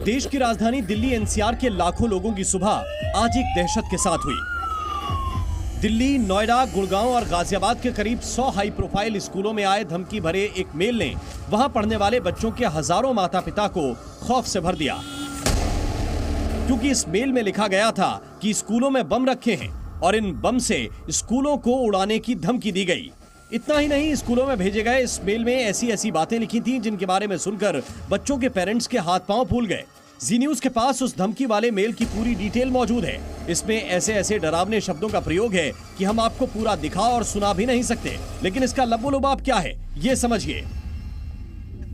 देश की राजधानी दिल्ली एनसीआर के लाखों लोगों की सुबह आज एक दहशत के साथ हुई। दिल्ली, नोएडा, गुड़गांव और गाजियाबाद के करीब 100 हाई प्रोफाइल स्कूलों में आए धमकी भरे एक मेल ने वहां पढ़ने वाले बच्चों के हजारों माता पिता को खौफ से भर दिया, क्योंकि इस मेल में लिखा गया था कि स्कूलों में बम रखे हैं और इन बम से स्कूलों को उड़ाने की धमकी दी गई। इतना ही नहीं, स्कूलों में भेजे गए इस मेल में ऐसी बातें लिखी थीं जिनके बारे में सुनकर बच्चों के पेरेंट्स के हाथ पांव फूल गए। जी न्यूज के पास उस धमकी वाले मेल की पूरी डिटेल मौजूद है। इसमें ऐसे डरावने शब्दों का प्रयोग है कि हम आपको पूरा दिखा और सुना भी नहीं सकते, लेकिन इसका लबोलुबाब क्या है ये समझिए।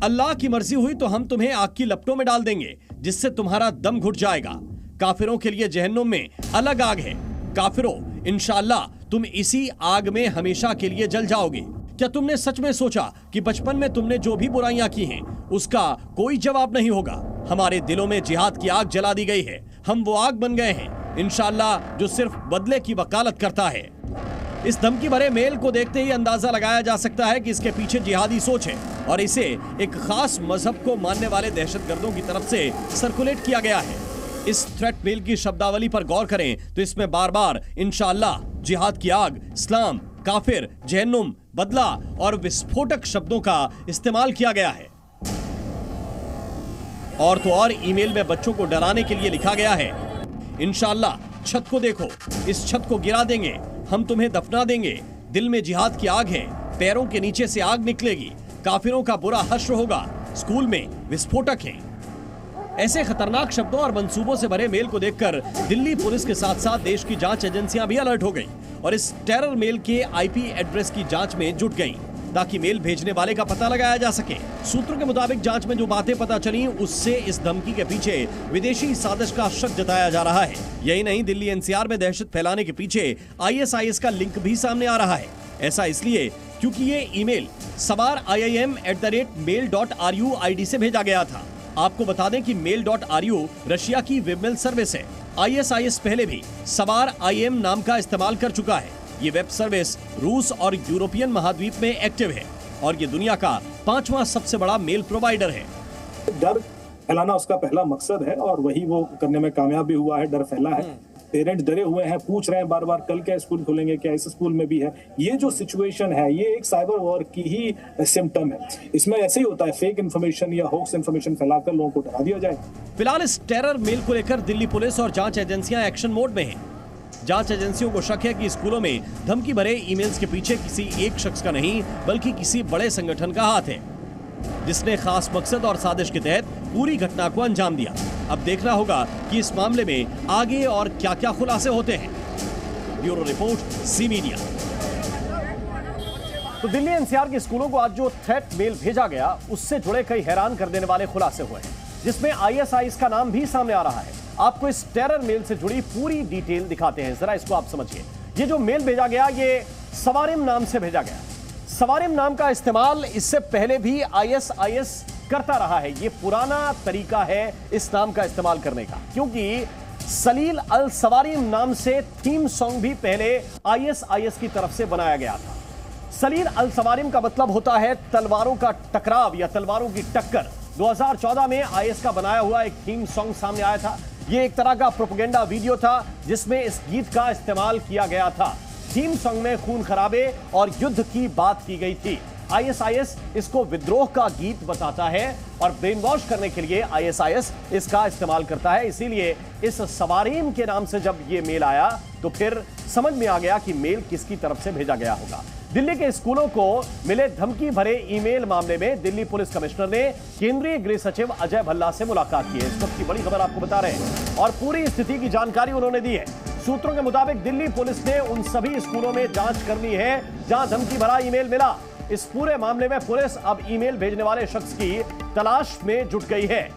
अल्लाह की मर्जी हुई तो हम तुम्हें आग की लपटों में डाल देंगे जिससे तुम्हारा दम घुट जाएगा। काफिरों के लिए जहन्नुम में अलग आग है। काफिरों, इंशाअल्लाह तुम इसी आग में हमेशा के लिए जल जाओगे। क्या तुमने सच में सोचा कि बचपन में तुमने जो भी बुराइयां की हैं उसका कोई जवाब नहीं होगा? हमारे दिलों में जिहाद की आग जला दी गई है। हम वो आग बन गए हैं इंशाअल्लाह जो सिर्फ बदले की वकालत करता है। इस धमकी भरे मेल को देखते ही अंदाजा लगाया जा सकता है कि इसके पीछे जिहादी सोच है और इसे एक खास मजहब को मानने वाले दहशतगर्दों की तरफ से सर्कुलेट किया गया है। इस थ्रेट मेल की शब्दावली पर गौर करें तो इसमें बार बार इंशाअल्लाह, जिहाद की आग, इस्लाम, काफिर, जहन्नुम, बदला और विस्फोटक शब्दों का इस्तेमाल किया गया है। और तो और ईमेल में बच्चों को डराने के लिए लिखा गया है, इंशाअल्लाह छत को देखो, इस छत को गिरा देंगे, हम तुम्हें दफना देंगे, दिल में जिहाद की आग है, पैरों के नीचे से आग निकलेगी, काफिरों का बुरा हश्र होगा, स्कूल में विस्फोटक हैं। ऐसे खतरनाक शब्दों और मंसूबों से भरे मेल को देखकर दिल्ली पुलिस के साथ साथ देश की जांच एजेंसियां भी अलर्ट हो गईं और इस टेरर मेल के आईपी एड्रेस की जांच में जुट गईं ताकि मेल भेजने वाले का पता लगाया जा सके। सूत्रों के मुताबिक जांच में जो बातें पता चली उससे इस धमकी के पीछे विदेशी साजिश का शक जताया जा रहा है। यही नहीं, दिल्ली एनसीआर में दहशत फैलाने के पीछे आईएसआईएस का लिंक भी सामने आ रहा है। ऐसा इसलिए क्योंकि ये ईमेल sabar.iim@mail.ru आईडी से भेजा गया था। आपको बता दें कि mail.ru रशिया की वेबमेल सर्विस है। आईएसआईएस पहले भी सबार IM नाम का इस्तेमाल कर चुका है। ये वेब सर्विस रूस और यूरोपियन महाद्वीप में एक्टिव है और ये दुनिया का 5वां सबसे बड़ा मेल प्रोवाइडर है। डर फैलाना उसका पहला मकसद है और वही वो करने में कामयाब भी हुआ है। डर फैला है, पेरेंट्स डरे हुए हैं, पूछ रहे हैं बार बार कल क्या स्कूल खुलेंगे, क्या इस स्कूल में भी है। ये जो सिचुएशन है ये एक साइबर वॉर की ही सिम्टम है। इसमें ऐसे ही होता है, फेक इन्फॉर्मेशन या होक्स इन्फॉर्मेशन फैलाकर लोगों को डरा दिया जाए। फिलहाल इस टेरर मेल को लेकर दिल्ली पुलिस और जांच एजेंसियां एक्शन मोड में हैं। जांच एजेंसियों को शक है कि स्कूलों में धमकी भरे ईमेल्स के पीछे किसी एक शख्स का नहीं बल्कि किसी बड़े संगठन का हाथ है जिसने खास मकसद और साजिश के तहत पूरी घटना को अंजाम दिया। अब देखना होगा कि इस मामले में आगे और क्या-क्या खुलासे होते हैं। Bureau report, C media. तो दिल्ली एनसीआर के स्कूलों को आज जो थ्रेट मेल भेजा गया उससे जुड़े कई हैरान कर देने वाले खुलासे हुए हैं, जिसमें आईएसआईएस का नाम भी सामने आ रहा है। आपको इस टेरर मेल से जुड़ी पूरी डिटेल दिखाते हैं, जरा इसको आप समझिए। ये जो मेल भेजा गया ये सवारिम नाम से भेजा गया। सवारिम नाम का इस्तेमाल इससे पहले भी आईएसआईएस करता रहा है। ये पुराना तरीका है इस नाम का इस्तेमाल करने का, क्योंकि सलील अल सवारिम नाम से थीम सॉन्ग भी पहले आईएसआईएस की तरफ से बनाया गया था। सलील अल सवारिम का मतलब होता है तलवारों का टकराव या तलवारों की टक्कर। 2014 में आईएस का बनाया हुआ एक थीम सॉन्ग सामने आया था। ये एक तरह का प्रोपेगेंडा वीडियो था जिसमें इस गीत का इस्तेमाल किया गया था। थीम सॉन्ग में खून खराबे और युद्ध की बात की गई थी। आईएसआईएस इसको विद्रोह का गीत बताता है और ब्रेन वॉश करने के लिए आईएसआईएस इसका इस्तेमाल करता है। इसीलिए इस सवारीम के नाम से जब ये मेल आया तो फिर समझ में आ गया कि मेल किसकी तरफ से भेजा गया होगा। दिल्ली के स्कूलों को मिले धमकी भरे ईमेल मामले में दिल्ली पुलिस कमिश्नर ने केंद्रीय गृह सचिव अजय भल्ला से मुलाकात की है। इस वक्त की बड़ी खबर आपको बता रहे हैं और पूरी स्थिति की जानकारी उन्होंने दी है। सूत्रों के मुताबिक दिल्ली पुलिस ने उन सभी स्कूलों में जांच करनी है जहां धमकी भरा ईमेल मिला। इस पूरे मामले में पुलिस अब ईमेल भेजने वाले शख्स की तलाश में जुट गई है।